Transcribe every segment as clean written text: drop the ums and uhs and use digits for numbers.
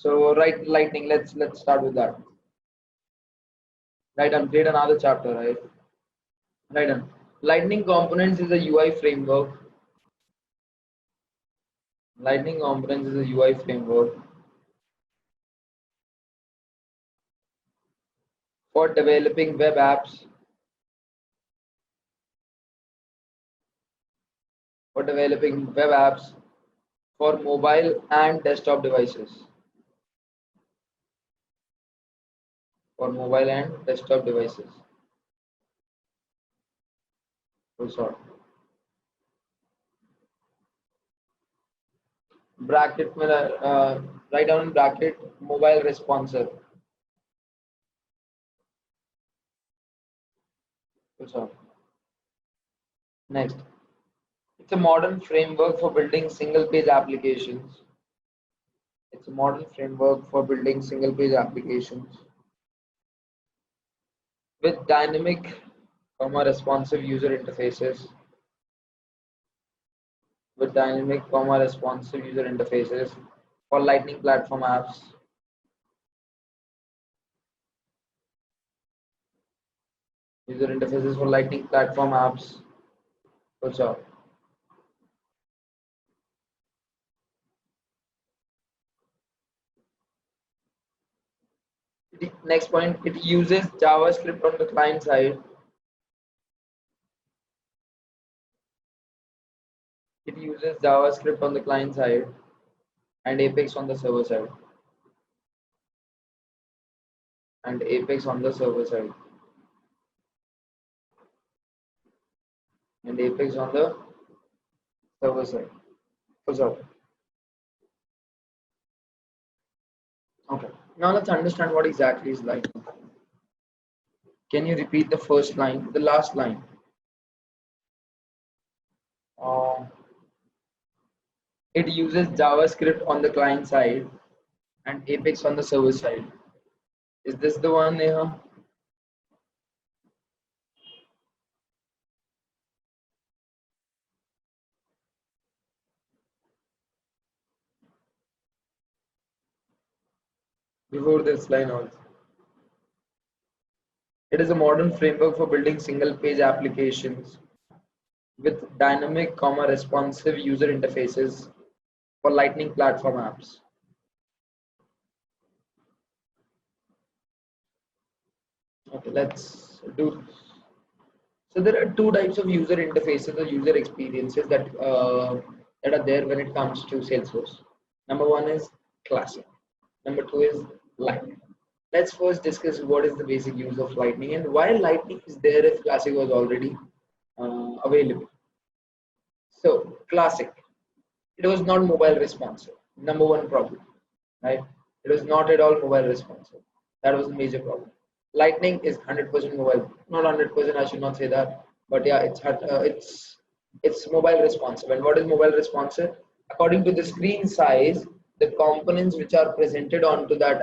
So right, lightning. Let's start with that. Right, and create another chapter. Right, right. On. Lightning components is a UI framework. Lightning components is a UI framework for developing web apps. For developing web apps for mobile and desktop devices. For mobile and desktop devices. Oh, sorry. Bracket में write down in bracket mobile responsive. Oh, sorry. Next, it's a modern framework for building single page applications. It's a modern framework for building single page applications with dynamic, responsive user interfaces. With dynamic, responsive user interfaces for Lightning platform apps. User interfaces for Lightning platform apps. Good job. Next point, it uses JavaScript on the client side. It uses JavaScript on the client side and Apex on the server side. And Apex on the server side. And Apex on the server side. Good job. Okay. Now let's understand what exactly is Lightning. Can you repeat the first line, the last line? It uses JavaScript on the client side and Apex on the server side. Is this the one, Neha? Before this line also. It is a modern framework for building single page applications with dynamic, responsive user interfaces for Lightning platform apps. Okay, let's do. So there are two types of user interfaces or user experiences that that are there when it comes to Salesforce. Number one is classic. Number two is Lightning. Let's first discuss what is the basic use of Lightning and why Lightning is there if classic was already available. So classic, it was not mobile responsive. Number one problem, right? It was not at all mobile responsive. That was a major problem. Lightning is 100% mobile. Not 100%. I should not say that, but yeah, it's mobile responsive. And what is mobile responsive? According to the screen size, the components which are presented onto that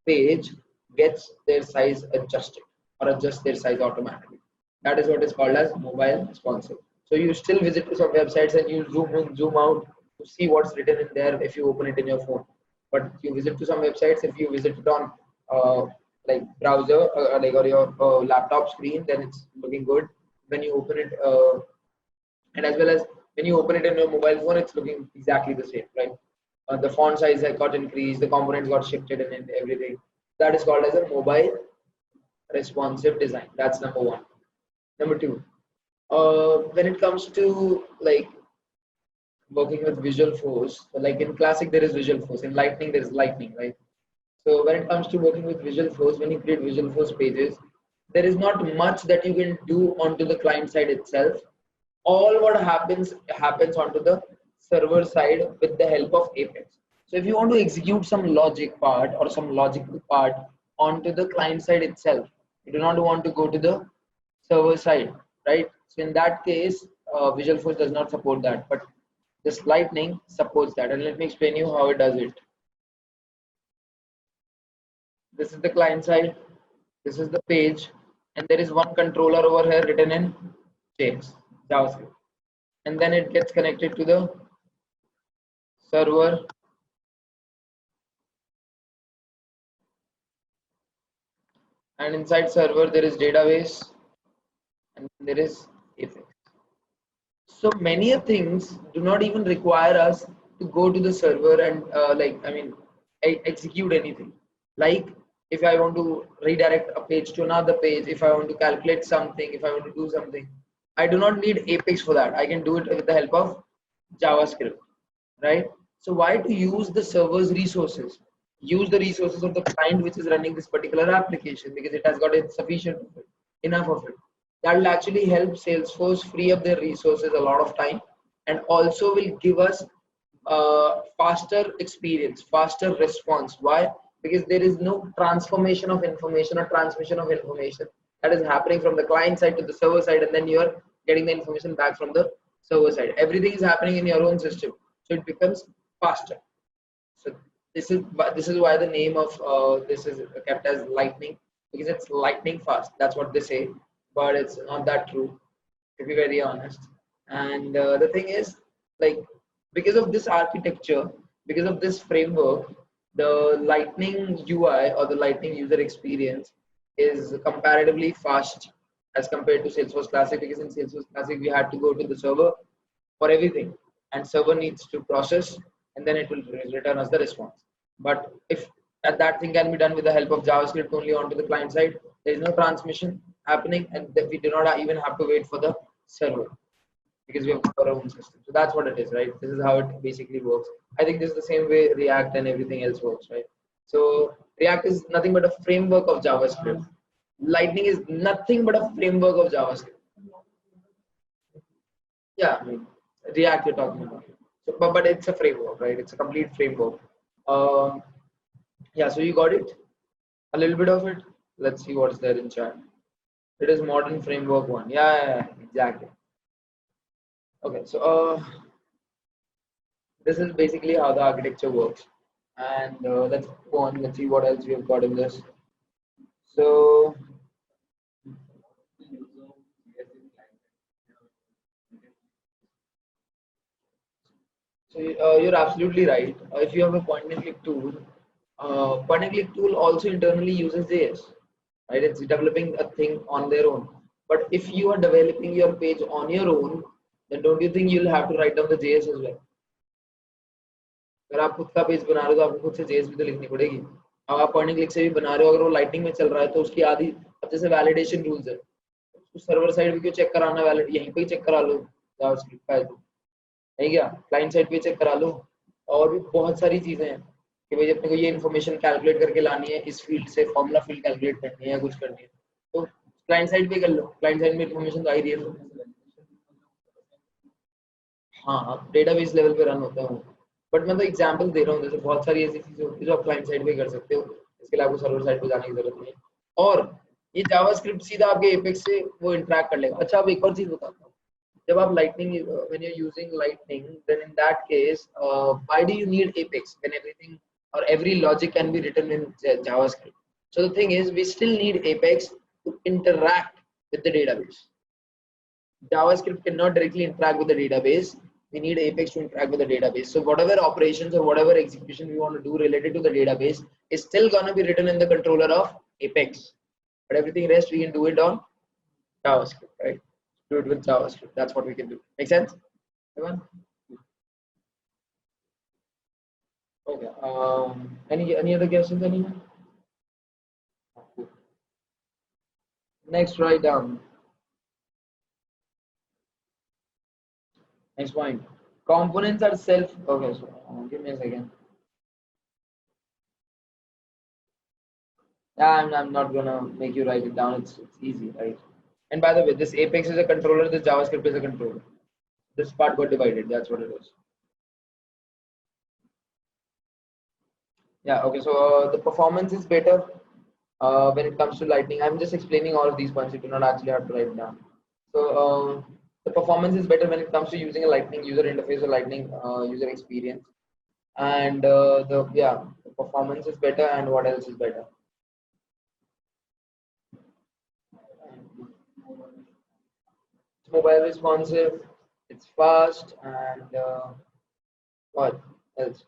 page gets their size adjusted or adjust their size automatically. That is what is called as mobile responsive. So you still visit to some websites and you zoom in, zoom out to see what's written in there if you open it in your phone. But you visit to some websites, if you visit it on like browser like or your laptop screen, then it's looking good. When you open it, and as well as when you open it in your mobile phone, it's looking exactly the same, right? The font size has got increased, the components got shifted, and everything. That is called as a mobile responsive design. That's number one. Number two, when it comes to like working with Visual Force, so like in Classic there is Visual Force, in Lightning there is Lightning, right? So when it comes to working with Visual Force, when you create Visual Force pages, there is not much that you can do onto the client side itself. All what happens onto the server side with the help of Apex. So if you want to execute some logic part or some logical part onto the client side itself, you do not want to go to the server side, right? So in that case, Visual Force does not support that, but this Lightning supports that. And let me explain you how it does it. This is the client side, this is the page, and there is one controller over here written in JavaScript, and then it gets connected to the server and inside server there is database, and there is Apex. So many of things do not even require us to go to the server and execute anything. Like if I want to redirect a page to another page, if I want to calculate something, if I want to do something, I do not need Apex for that. I can do it with the help of JavaScript, right? So why to use the server's resources? Use the resources of the client which is running this particular application, because it has got sufficient of it, enough of it. That will actually help Salesforce free up their resources a lot of time, and also will give us faster experience, faster response. Why? Because there is no transformation of information or transmission of information that is happening from the client side to the server side, and then you are getting the information back from the server side. Everything is happening in your own system, so it becomes faster. So this is why the name of this is kept as lightning, because it's lightning fast. That's what they say, but it's not that true, to be very honest. And the thing is, like, because of this architecture, because of this framework, the lightning UI or the lightning user experience is comparatively fast as compared to Salesforce Classic, because in Salesforce Classic we had to go to the server for everything, and server needs to process, and then it will return us the response. But if that thing can be done with the help of JavaScript only onto the client side, there is no transmission happening, and we do not even have to wait for the server, because we have our own system. So that's what it is, right? This is how it basically works. I think this is the same way React and everything else works, right? So React is nothing but a framework of JavaScript. Lightning is nothing but a framework of JavaScript. Yeah, I mean, React you're talking about. So, but it's a framework, right? It's a complete framework. Um, yeah, so you got it? A little bit of it. Let's see what's there in chat. It is modern framework one. Yeah, exactly. Okay, so this is basically how the architecture works. And let's go on. Let's see what else we have got in this. So, you're absolutely right. If you have a point and click tool, point and click tool also internally uses JS, right? It's developing a thing on their own. But if you are developing your page on your own, then don't you think you'll have to write down the JS as well? अगर आप खुद का page बना रहे हो तो आपको खुद से JS भी तो लिखनी पड़ेगी. अब आप पॉइंट एंड क्लिक से भी बना रहे हो, अगर वो लाइटनिंग में चल रहा है तो उसकी आधी, अब जैसे वैलिडेशन रूल्स है, उसको सर्वर साइड भी क्यों चेक कराना, वैलिड यहीं पे ही चेक करा लो जावास्क्रिप्ट का है तो, नहीं क्या, क्लाइंट साइड पे चेक करा लो. और भी बहुत सारी चीजें हैं कि भाई अपने को ये इन्फॉर्मेशन कैलकुलेट करके लानी है, इस फील्ड से फॉर्मूला फील्ड कैलकुलेट करनी है या कुछ करनी है, तो क्लाइंट साइड पे कर लो. क्लाइंट साइड में इन्फॉर्मेशन तो आ ही रही है. हाँ, आप डेटाबेस लेवल पे रन होता है वो. बट मैं तो एग्जांपल दे रहा हूँ, जैसे बहुत सारी ऐसी चीजें होती है जो आप क्लाइंट साइड पे कर सकते हो, इसके लिए आपको सर्वर साइड पे जाने की जरूरत नहीं है. और ये जावास्क्रिप्ट सीधा आपके एपेक्स से वो इंटरेक्ट कर लेगा. अच्छा, अब एक और चीज बताता हूँ. जब आप lightning when you're using lightning, then in that case why do you need apex when everything or every logic can be written in javascript? So the thing is, we still need apex to interact with the database. JavaScript cannot directly interact with the database. We need apex to interact with the database. So whatever operations or whatever execution we want to do related to the database is still going to be written in the controller of apex, but everything rest we can do it on JavaScript, right? Do it with JavaScript. That's what we can do. Make sense? Everyone? Okay. Any other questions? Anyone? Next, write down. Next point. Components are self. Okay. So give me a second. Yeah, I'm not gonna make you write it down. It's easy, right? And by the way, this Apex is a controller. This JavaScript is a controller. This part got divided. That's what it is. Yeah. Okay. So the performance is better when it comes to lightning. I'm just explaining all of these points. You do not actually have to write it down. So the performance is better when it comes to using a lightning user interface or lightning user experience. And the performance is better. And what else is better? It's mobile responsive. It's fast. And what else?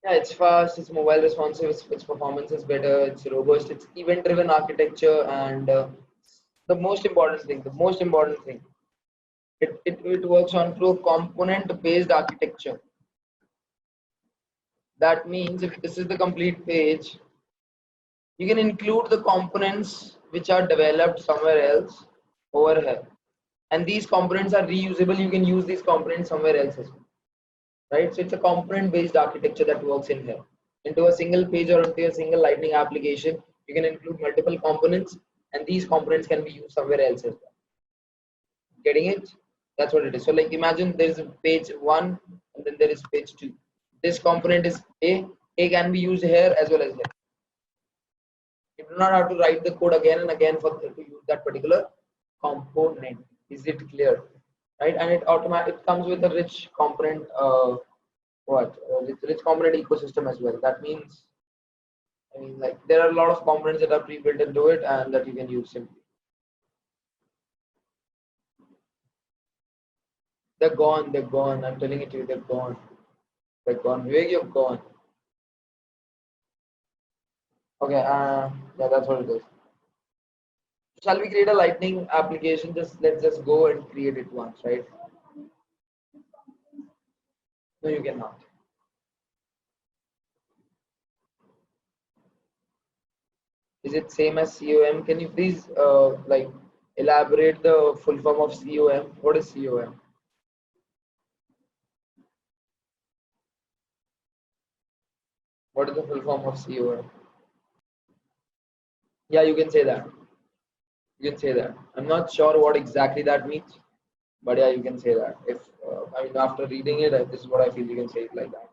Yeah, it's fast, it's mobile responsive, its performance is better, it's robust, it's event driven architecture, and the most important thing, it works on through component based architecture. That means if this is the complete page, you can include the components which are developed somewhere else over here. And these components are reusable. You can use these components somewhere else as well. Right? So it's a component based architecture that works in here. Into a single page or into a single lightning application, you can include multiple components, and these components can be used somewhere else as well. Getting it? That's what it is. So like imagine there is a page 1 and then there is page 2. This component is A. A can be used here as well as here. You do not have to write the code again and again to use that particular component. Is it clear? Right? And it comes with a rich component rich component ecosystem as well. That means, I mean, like there are a lot of components that are pre-built into it and that you can use simply. They're gone. They're gone. I'm telling it to you. They're gone. They're gone. Where you're gone. Okay. Yeah, that's what it is. Shall we create a lightning application? Let's just go and create it once, right? No, you cannot. Is it same as COM? Can you please like elaborate the full form of COM? What is COM? What is the full form of COM? Yeah, you can say that. You can say that. I'm not sure what exactly that means, but yeah, you can say that. If I mean, after reading it, this is what I feel. You can say it like that.